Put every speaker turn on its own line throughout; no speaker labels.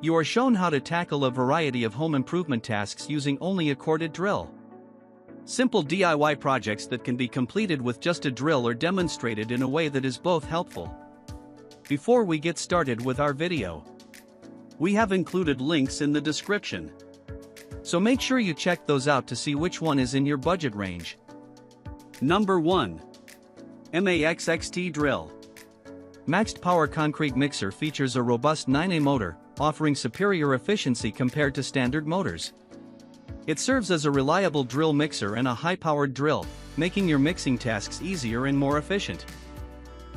You are shown how to tackle a variety of home improvement tasks using only a corded drill. Simple DIY projects that can be completed with just a drill are demonstrated in a way that is both helpful. Before we get started with our video, we have included links in the description. So make sure you check those out to see which one is in your budget range. Number 1. MAXXT Drill. MAXXT Power Concrete Mixer features a robust 9A motor, offering superior efficiency compared to standard motors. It serves as a reliable drill mixer and a high-powered drill, making your mixing tasks easier and more efficient.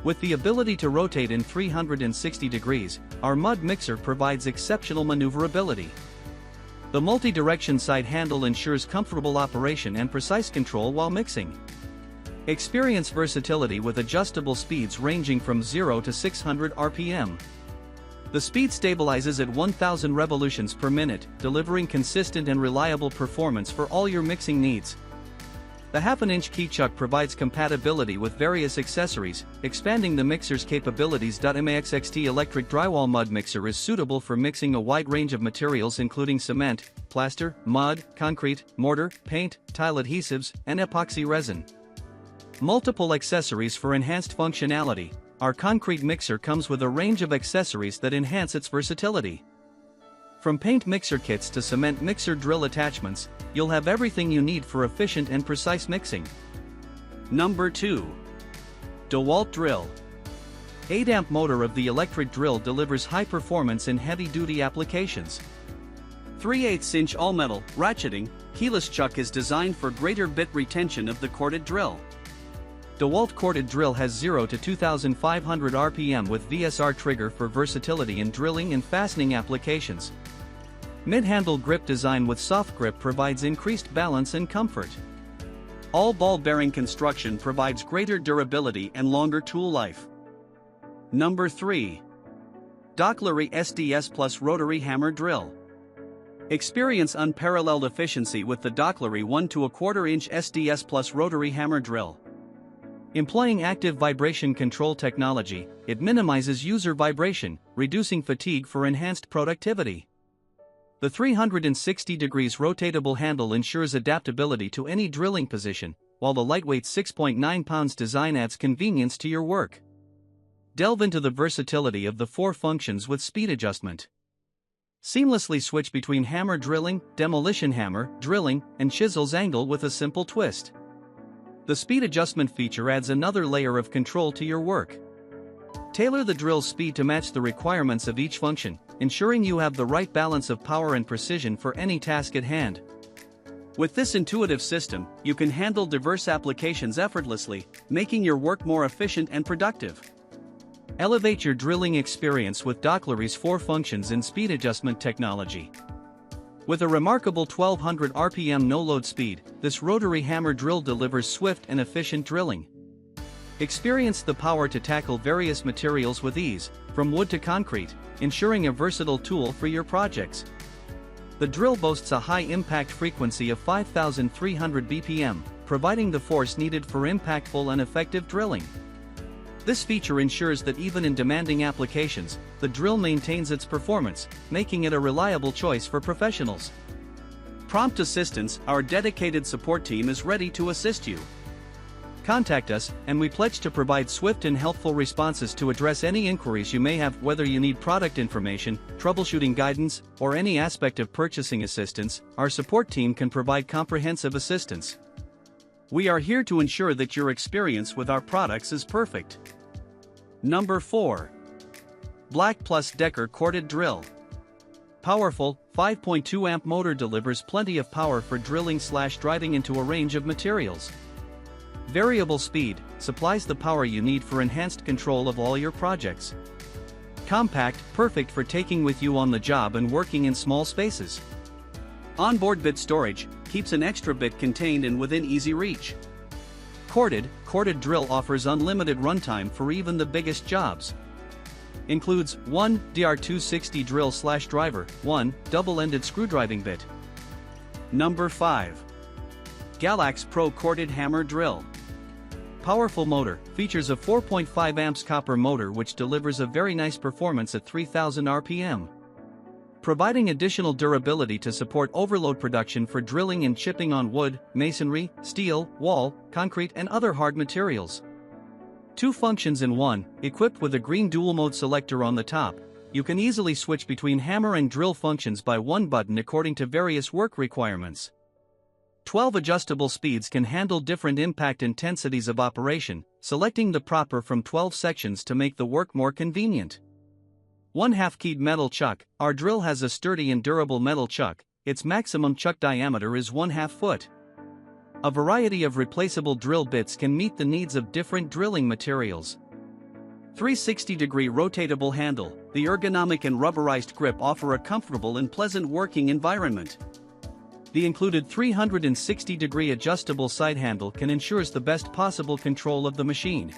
With the ability to rotate in 360 degrees, our mud mixer provides exceptional maneuverability. The multi-direction side handle ensures comfortable operation and precise control while mixing. Experience versatility with adjustable speeds ranging from 0 to 600 RPM. The speed stabilizes at 1000 revolutions per minute, delivering consistent and reliable performance for all your mixing needs. The half-inch key chuck provides compatibility with various accessories, expanding the mixer's capabilities. MAXXT electric drywall mud mixer is suitable for mixing a wide range of materials including cement, plaster, mud, concrete, mortar, paint, tile adhesives, and epoxy resin. Multiple accessories for enhanced functionality. Our concrete mixer comes with a range of accessories that enhance its versatility. From paint mixer kits to cement mixer drill attachments, you'll have everything you need for efficient and precise mixing. Number 2. Dewalt Drill. 8-amp motor of the electric drill delivers high performance in heavy-duty applications. 3/8-inch all-metal, ratcheting, keyless chuck is designed for greater bit retention of the corded drill. Dewalt corded drill has 0 to 2500 RPM with VSR trigger for versatility in drilling and fastening applications. Mid-handle grip design with soft grip provides increased balance and comfort. All ball bearing construction provides greater durability and longer tool life. Number 3. DOCLERY SDS-Plus Rotary Hammer Drill. Experience unparalleled efficiency with the DOCLERY 1 to 1/4 inch SDS-Plus Rotary Hammer Drill. Employing active vibration control technology, it minimizes user vibration, reducing fatigue for enhanced productivity. The 360 degrees rotatable handle ensures adaptability to any drilling position, while the lightweight 6.9 pounds design adds convenience to your work. Delve into the versatility of the 4 functions with speed adjustment. Seamlessly switch between hammer drilling, demolition hammer, drilling, and chisel's angle with a simple twist. The speed adjustment feature adds another layer of control to your work. Tailor the drill's speed to match the requirements of each function, ensuring you have the right balance of power and precision for any task at hand. With this intuitive system, you can handle diverse applications effortlessly, making your work more efficient and productive. Elevate your drilling experience with DOCLERY's 4 functions in speed adjustment technology. With a remarkable 1200 RPM no-load speed, this rotary hammer drill delivers swift and efficient drilling. Experience the power to tackle various materials with ease, from wood to concrete, ensuring a versatile tool for your projects. The drill boasts a high impact frequency of 5300 BPM, providing the force needed for impactful and effective drilling. This feature ensures that even in demanding applications, the drill maintains its performance, making it a reliable choice for professionals. Prompt assistance, our dedicated support team is ready to assist you. Contact us, and we pledge to provide swift and helpful responses to address any inquiries you may have, whether you need product information, troubleshooting guidance, or any aspect of purchasing assistance. Our support team can provide comprehensive assistance. We are here to ensure that your experience with our products is perfect. Number 4. BLACK+DECKER Corded Drill. Powerful, 5.2 amp motor delivers plenty of power for drilling/driving into a range of materials. Variable speed supplies the power you need for enhanced control of all your projects. Compact, perfect for taking with you on the job and working in small spaces. Onboard bit storage keeps an extra bit contained and within easy reach. Corded drill offers unlimited runtime for even the biggest jobs. Includes 1 DR260 drill/driver, 1 double-ended screw-driving bit. Number 5. GALAX Pro Corded Hammer Drill. Powerful motor, features a 4.5 amps copper motor which delivers a very nice performance at 3000 RPM. providing additional durability to support overload production for drilling and chipping on wood, masonry, steel, wall, concrete and other hard materials. 2 functions in one. Equipped with a green dual-mode selector on the top, you can easily switch between hammer and drill functions by one button according to various work requirements. 12 adjustable speeds can handle different impact intensities of operation, selecting the proper from 12 sections to make the work more convenient. 1/2 keyed metal chuck. Our drill has a sturdy and durable metal chuck. Its maximum chuck diameter is 1/2 foot. A variety of replaceable drill bits can meet the needs of different drilling materials. 360-degree rotatable handle. The ergonomic and rubberized grip offer a comfortable and pleasant working environment. The included 360-degree adjustable side handle can ensure the best possible control of the machine.